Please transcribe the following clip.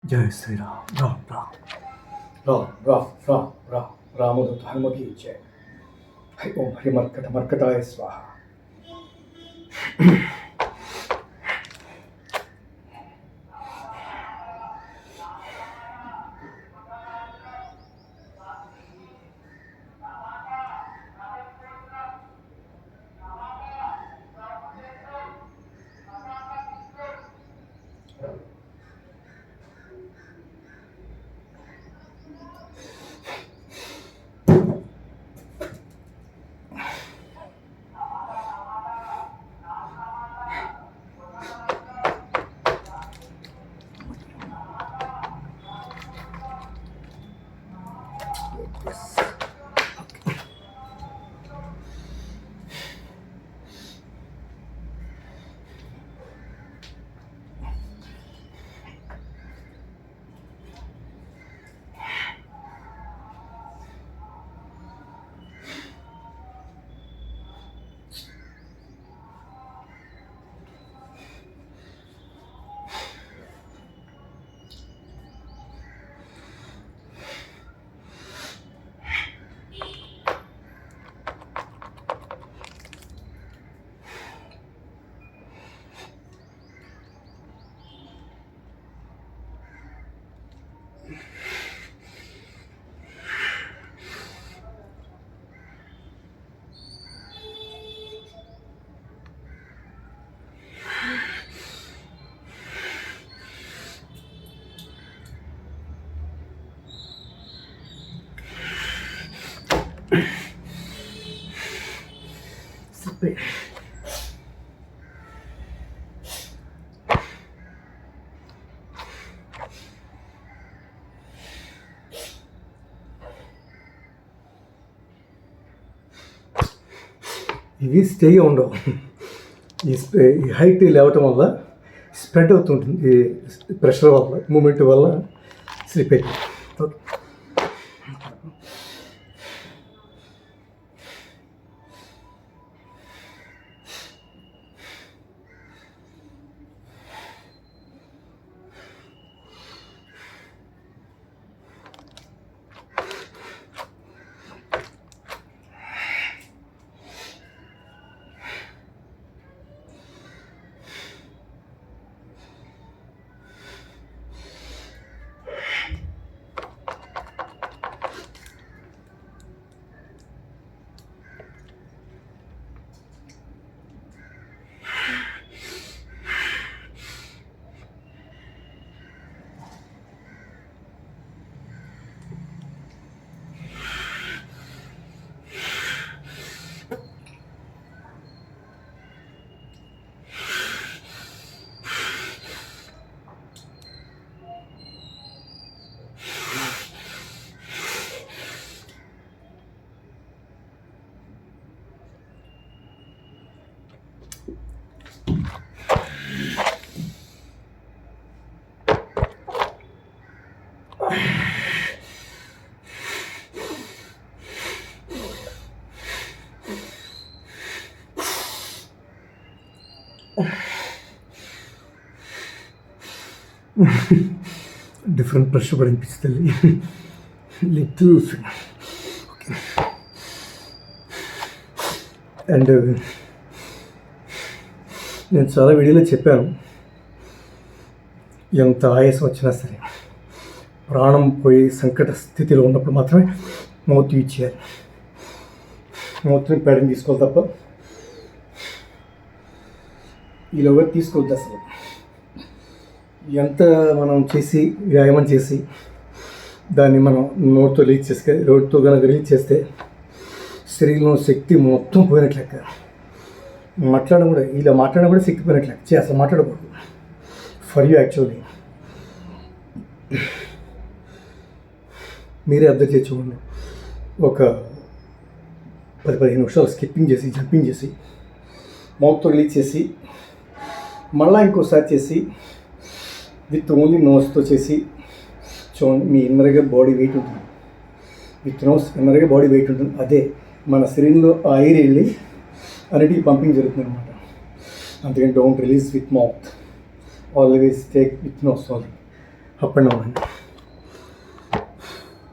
जय श्री राम राम राम राम राम राम राम रामदूत हनुम की जय। ओम हरिमर्कटाय स्वाहा। ఇవి స్టేగా ఉండవు. ఈ హైట్ లేవటం వల్ల స్ప్రెడ్ అవుతుంటుంది. ఈ ప్రెషర్ వల్ల, మూమెంట్ వల్ల స్లిప్ అవుతుంది. డిఫరెంట్ ప్రెషర్ కూడా అనిపిస్తుంది. Little okay. అండ్ నేను చాలా వీడియోలో చెప్పాను, ఎంత ఆయాసం వచ్చినా సరే ప్రాణం పోయి సంకట స్థితిలో ఉన్నప్పుడు మాత్రమే మౌత్ యూజ్ చేయాలి. మౌత్ని ప్యాడింగ్ తీసుకోవాలి తప్ప ఈలోగా తీసుకోవద్దు. అసలు ఎంత మనం చేసి వ్యాయామం చేసి దాన్ని మనం నోటితో రిలీజ్ చేస్తే శరీరంలో శక్తి మొత్తం పోయినట్లు లెక్క. మాట్లాడడం కూడా, ఇలా మాట్లాడడం కూడా శక్తి పోయినట్లు లెక్క. అసలు మాట్లాడకూడదు. ఫర్ యూ యాక్చువల్లీ మీరే అబ్జర్వ్ చేసి చూడండి. ఒక 10-15 నిమిషాలు స్కిప్పింగ్ చేసి, జంపింగ్ చేసి, మౌత్తో రిలీజ్ చేసి, మళ్ళీ ఇంకోసారి చేసి, విత్ ఓన్లీ నోస్తో చేసి చూడండి. మీ ఇన్నర్గా బాడీ వెయిట్ ఉంటుంది. విత్ నోస్ ఇన్నర్గా బాడీ వెయిట్ ఉంటుంది. అదే మన శరీరంలో ఎయిర్ వెళ్ళి అన్నిటికీ పంపింగ్ జరుగుతుంది అనమాట. అందుకని don't release with mouth, always take with nose only. Up and down అండి.